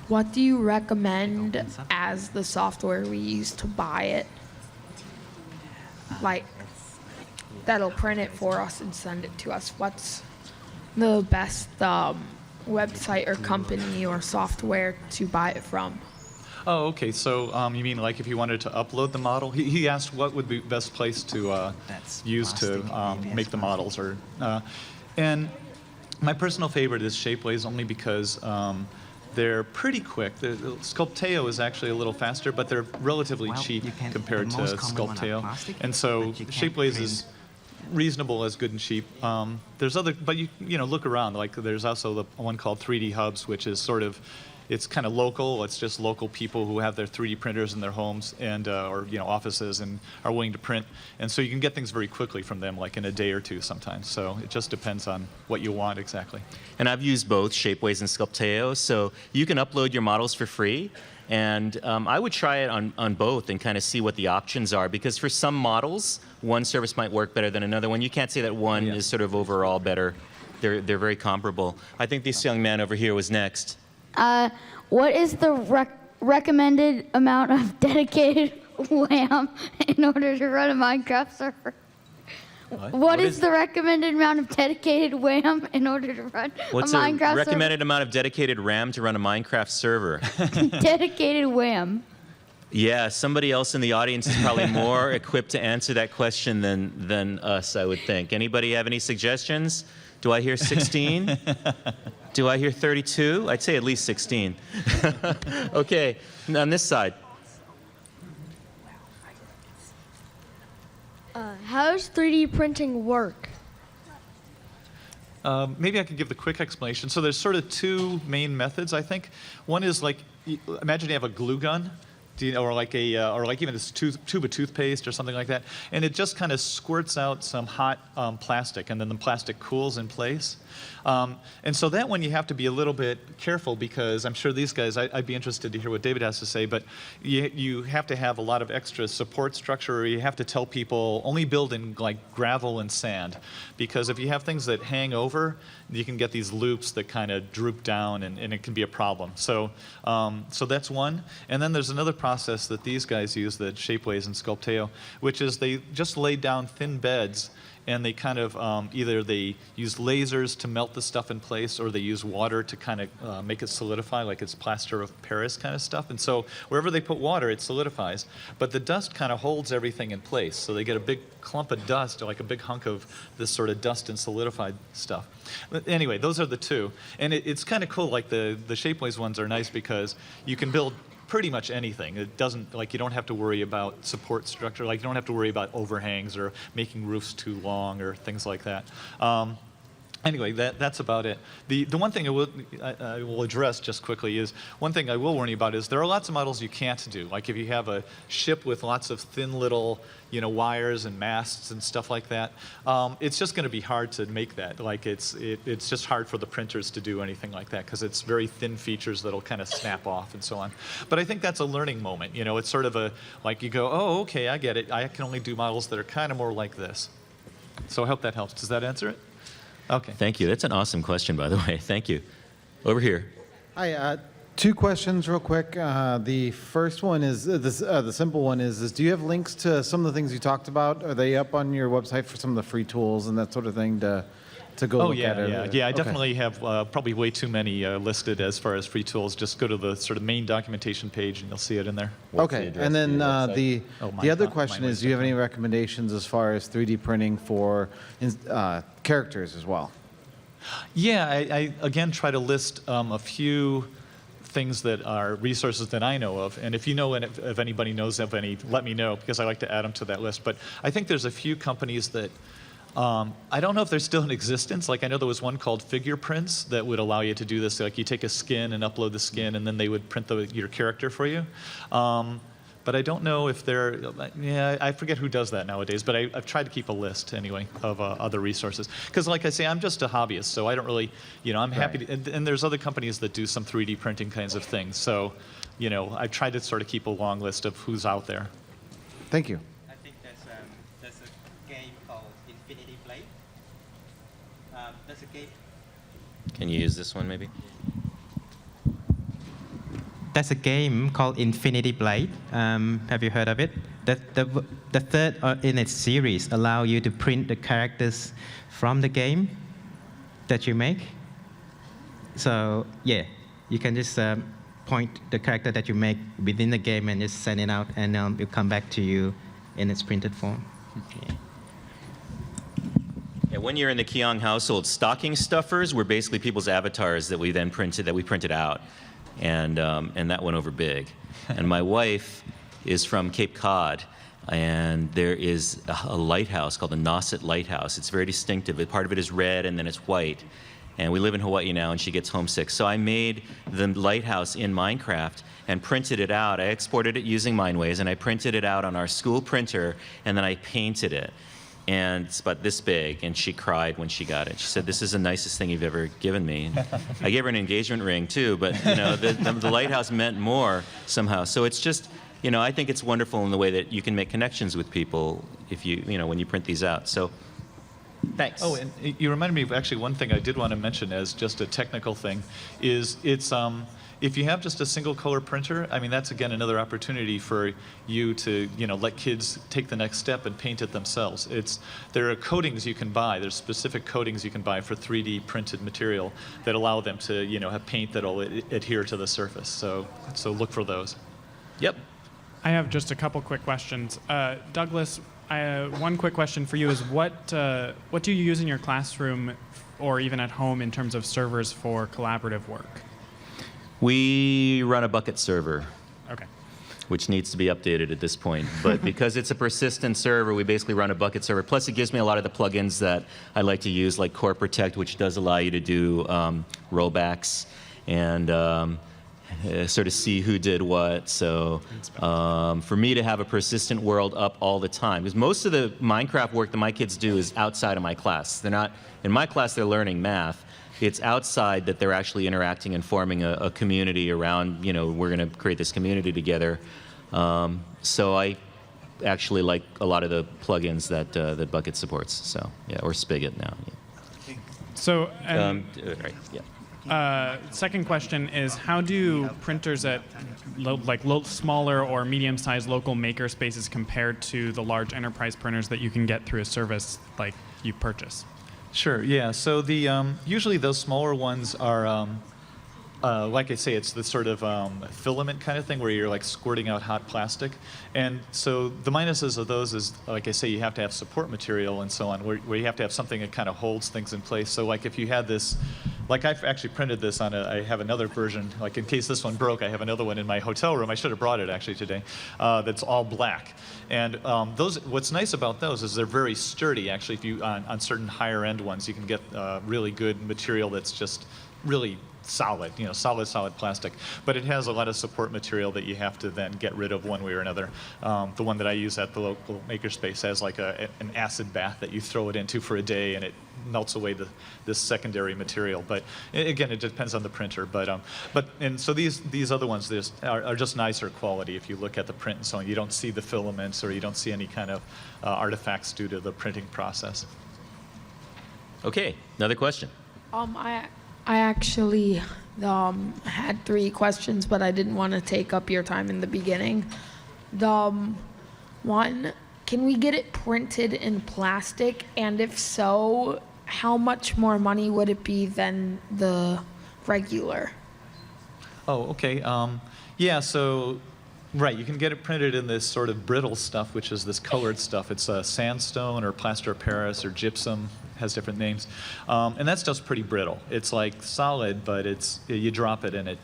What do you recommend as the software we use to buy it? Like, that'll print it for us and send it to us. What's the best website or company or software to buy it from? Oh, okay. So you mean like if you wanted to upload the model? He asked what would be the best place to use to make the models. And my personal favorite is Shapeways, only because they're pretty quick. The Sculpteo is actually a little faster, but they're relatively cheap compared to Sculpteo. And so Shapeways is reasonable as good and cheap. There's other, but you know, look around. Like there's also the one called 3D Hubs, which is sort of, it's kind of local. It's just local people who have their 3D printers in their homes and or you know offices and are willing to print. And so you can get things very quickly from them, like in a day or two sometimes. So it just depends on what you want exactly. And I've used both Shapeways and Sculpteo, so you can upload your models for free. And I would try it on both and kind of see what the options are, because for some models, one service might work better than another one. You can't say that one is sort of overall better. They're very comparable. I think this young man over here was next. What is the recommended amount of dedicated RAM in order to run a Minecraft server? What is the recommended amount of dedicated RAM in order to run What's a Minecraft a recommended amount of dedicated RAM to run a Minecraft server? server? Dedicated RAM. Yeah, somebody else in the audience is probably more equipped to answer that question than us, I would think. Anybody have any suggestions? Do I hear 16? Do I hear 32? I'd say at least 16. Okay, on this side. How does 3D printing work? Maybe I could give the quick explanation. So there's sort of two main methods, I think. One is like, imagine you have a glue gun, or like even this tube of toothpaste or something like that, and it just kind of squirts out some hot plastic, and then the plastic cools in place. And so that one you have to be a little bit careful, because I'm sure these guys, I'd be interested to hear what David has to say, but you have to have a lot of extra support structure, or you have to tell people only build in like gravel and sand, because if you have things that hang over, you can get these loops that kind of droop down, and it can be a problem. So so that's one. And then there's another process that these guys use, the Shapeways and Sculpteo, which is they just lay down thin beds, and they kind of either they use lasers to melt the stuff in place, or they use water to kind of make it solidify, like it's plaster of Paris kind of stuff. And so wherever they put water, it solidifies. But the dust kind of holds everything in place. So they get a big clump of dust, or like a big hunk of this sort of dust and solidified stuff. But anyway, those are the two. And it's kind of cool. Like the Shapeways ones are nice because you can build pretty much anything. It doesn't, like, you don't have to worry about support structure. Like, you don't have to worry about overhangs or making roofs too long or things like that. Anyway, that's about it. The one thing I will address just quickly is, one thing I will warn you about is there are lots of models you can't do. Like if you have a ship with lots of thin little, you know, wires and masts and stuff like that, it's just going to be hard to make that. Like it's just hard for the printers to do anything like that, because it's very thin features that'll kind of snap off and so on. But I think that's a learning moment. You know, it's sort of a, like you go, oh, okay, I get it. I can only do models that are kind of more like this. So I hope that helps. Does that answer it? Okay. Thank you. That's an awesome question, by the way. Thank you. Over here. Hi, Two questions real quick. The first one is, the simple one is do you have links to some of the things you talked about? Are they up on your website for some of the free tools and that sort of thing to go look at it? Yeah. I Okay. definitely have probably way too many listed as far as free tools. Just go to the sort of main documentation page and you'll see it in there. What's the Okay, address and to then your website? the other question is, do you have any recommendations as far as 3D printing for characters as well? Yeah, I again try to list a few things that are resources that I know of, and if you know if anybody knows of any, let me know, because I like to add them to that list. But I think there's a few companies that I don't know if they're still in existence. Like I know there was one called Figure Prints that would allow you to do this. Like you take a skin and upload the skin, and then they would print your character for you. But I don't know if they're, I forget who does that nowadays, but I've tried to keep a list anyway of other resources. Because like I say, I'm just a hobbyist, so I don't really, I'm happy to, and there's other companies that do some 3D printing kinds of things. So, I've tried to sort of keep a long list of who's out there. Thank you. I think there's a game called Infinity Blade. There's a game. Can you use this one maybe? There's a game called Infinity Blade. Have you heard of it? The third in its series allow you to print the characters from the game that you make. So yeah, you can just point the character that you make within the game and just send it out, and it'll come back to you in its printed form. Yeah, when you're in the Keong household, stocking stuffers were basically people's avatars that we then printed out. And that went over big. And my wife is from Cape Cod, and there is a lighthouse called the Nauset Lighthouse. It's very distinctive. Part of it is red, and then it's white. And we live in Hawaii now, and she gets homesick. So I made the lighthouse in Minecraft and printed it out. I exported it using Mineways, and I printed it out on our school printer, and then I painted it. And it's about this big, and she cried when she got it. She said, "This is the nicest thing you've ever given me." And I gave her an engagement ring too, but the lighthouse meant more somehow. So it's just, I think it's wonderful in the way that you can make connections with people if when you print these out. So, thanks. Oh, and you reminded me of actually one thing I did want to mention as just a technical thing, is it's if you have just a single color printer, I mean, that's again another opportunity for you to, let kids take the next step and paint it themselves. There are coatings you can buy. There's specific coatings you can buy for 3D printed material that allow them to, have paint that'll adhere to the surface. So look for those. Yep. I have just a couple quick questions. Douglas, one quick question for you is what do you use in your classroom or even at home in terms of servers for collaborative work? We run a bucket server. Okay. Which needs to be updated at this point. But because it's a persistent server, we basically run a bucket server. Plus, it gives me a lot of the plugins that I like to use, like Core Protect, which does allow you to do rollbacks and sort of see who did what. So for me to have a persistent world up all the time, because most of the Minecraft work that my kids do is outside of my class. They're not, in my class, they're learning math. It's outside that they're actually interacting and forming a community around, we're going to create this community together. So I actually like a lot of the plugins that Bucket supports. So, yeah, or Spigot now. Yeah. So, right, yeah. Second question is, how do printers at smaller or medium-sized local maker spaces compared to the large enterprise printers that you can get through a service like you purchase? Sure, yeah. So usually those smaller ones are, like I say, it's the sort of filament kind of thing where you're like squirting out hot plastic. And so the minuses of those is, like I say, you have to have support material and so on, where you have to have something that kind of holds things in place. So like if you had this, like I've actually printed this on I have another version, like in case this one broke, I have another one in my hotel room. I should have brought it actually today, that's all black. And what's nice about those is they're very sturdy. Actually, if you on certain higher end ones, you can get really good material that's just really solid, solid plastic. But it has a lot of support material that you have to then get rid of one way or another. The one that I use at the local makerspace has like an acid bath that you throw it into for a day, and it melts away this secondary material. But again, it depends on the printer. And so these other ones are just nicer quality. If you look at the print and so on, you don't see the filaments or you don't see any kind of artifacts due to the printing process. Okay, another question. I actually I had 3 questions, but I didn't want to take up your time in the beginning. One, can we get it printed in plastic? And if so, how much more money would it be than the regular? Oh, okay. Yeah, so, right, you can get it printed in this sort of brittle stuff, which is this colored stuff. It's sandstone or plaster of Paris or gypsum, has different names. And that stuff's pretty brittle. It's like solid, but you drop it and it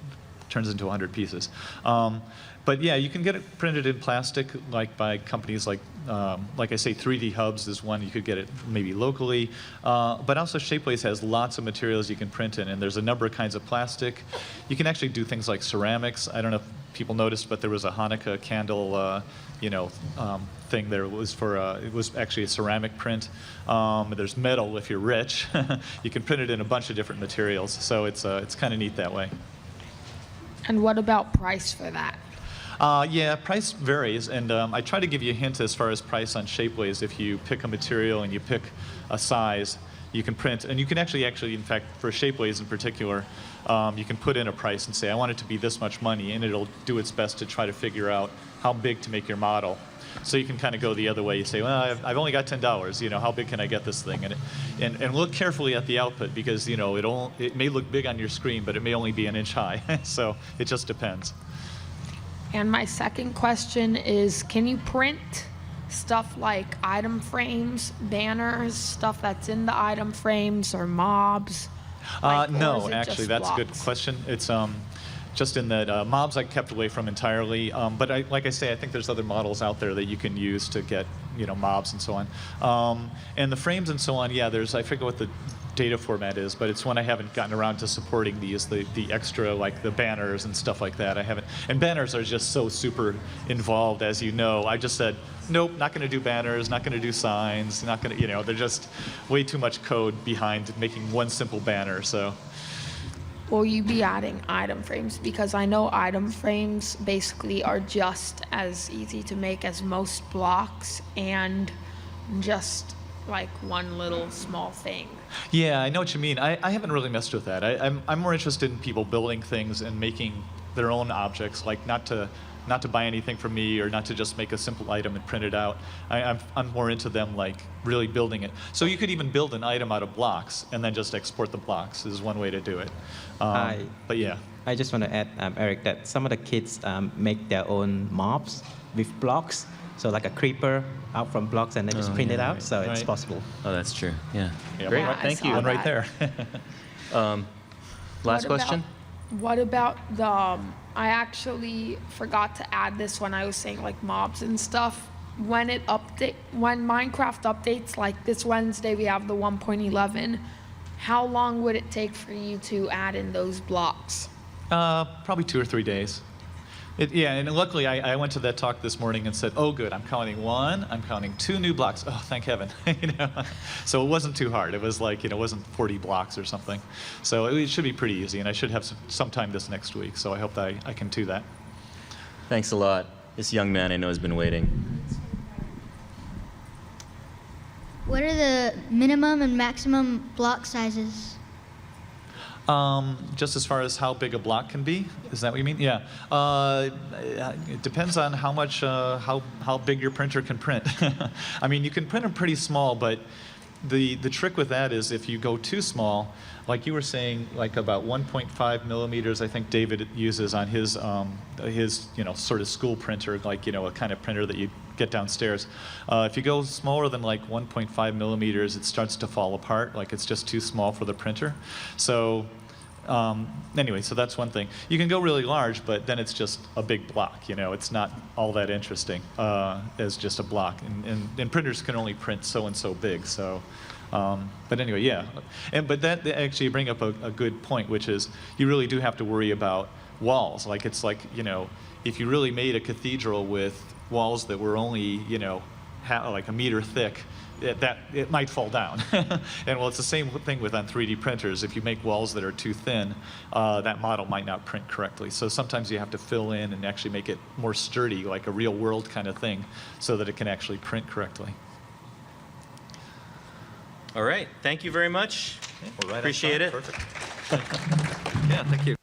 turns into 100 pieces. But yeah, you can get it printed in plastic, like by companies like I say, 3D Hubs is one. You could get it maybe locally. But also Shapeways has lots of materials you can print in, and there's a number of kinds of plastic. You can actually do things like ceramics. I don't know if people noticed, but there was a Hanukkah candle, thing there. It was actually a ceramic print. There's metal if you're rich. You can print it in a bunch of different materials, so it's kind of neat that way. And what about price for that? Yeah, price varies, and I try to give you a hint as far as price on Shapeways. If you pick a material and you pick a size, you can print, and you can actually, in fact, for Shapeways in particular, you can put in a price and say, I want it to be this much money, and it'll do its best to try to figure out how big to make your model. So you can kind of go the other way. You say, well, I've only got $10. How big can I get this thing? And look carefully at the output, because it may look big on your screen, but it may only be an inch high. So it just depends. And my second question is, can you print stuff like item frames, banners, stuff that's in the item frames, or mobs? No, actually, that's a good question. It's just in that mobs I kept away from entirely. But like I say, I think there's other models out there that you can use to get mobs and so on. And the frames and so on, yeah, I forget what the data format is, but it's one I haven't gotten around to supporting these, the extra, like the banners and stuff like that. I haven't, and banners are just so super involved, as you know. I just said, nope, not going to do banners, not going to do signs, not going to, they're just way too much code behind making one simple banner, so. Will you be adding item frames? Because I know item frames basically are just as easy to make as most blocks, and just like one little small thing. Yeah, I know what you mean. I haven't really messed with that. I'm more interested in people building things and making their own objects, like not to buy anything from me, or not to just make a simple item and print it out. I'm more into them like really building it. So you could even build an item out of blocks and then just export the blocks is one way to do it. But yeah. I just want to add, Eric, that some of the kids make their own mobs with blocks. So like a creeper out from blocks, and then just print it out. So it's possible. Oh, that's true. Yeah. Great. Yeah, Thank you. saw One right that. there. Last question. What about the, I actually forgot to add this when I was saying like mobs and stuff. When Minecraft updates, like this Wednesday we have the 1.11, how long would it take for you to add in those blocks? Probably 2 or 3 days. Yeah, and luckily I went to that talk this morning and said, oh good, I'm counting 1, I'm counting 2 new blocks. Oh, thank heaven. So it wasn't too hard. It was like, it wasn't 40 blocks or something. So it should be pretty easy, and I should have some time this next week. So I hope that I can do that. Thanks a lot. This young man I know has been waiting. What are the minimum and maximum block sizes? Just as far as how big a block can be, is that what you mean? Yeah. It depends on how much, how big your printer can print. I mean, you can print them pretty small, but the trick with that is if you go too small, like you were saying, like about 1.5 millimeters, I think David uses on his sort of school printer, like a kind of printer that you get downstairs. If you go smaller than like 1.5 millimeters, it starts to fall apart, like it's just too small for the printer. So anyway, so that's one thing. You can go really large, but then it's just a big block. It's not all that interesting as just a block. And printers can only print so and so big. So, but anyway, yeah. But that actually bring up a good point, which is you really do have to worry about walls. Like it's like if you really made a cathedral with walls that were only like a meter thick, it might fall down. And well, it's the same thing on 3D printers. If you make walls that are too thin, that model might not print correctly. So sometimes you have to fill in and actually make it more sturdy, like a real world kind of thing, so that it can actually print correctly. All right. Thank you very much. Well, right on Appreciate time. it. Perfect. Yeah, thank you.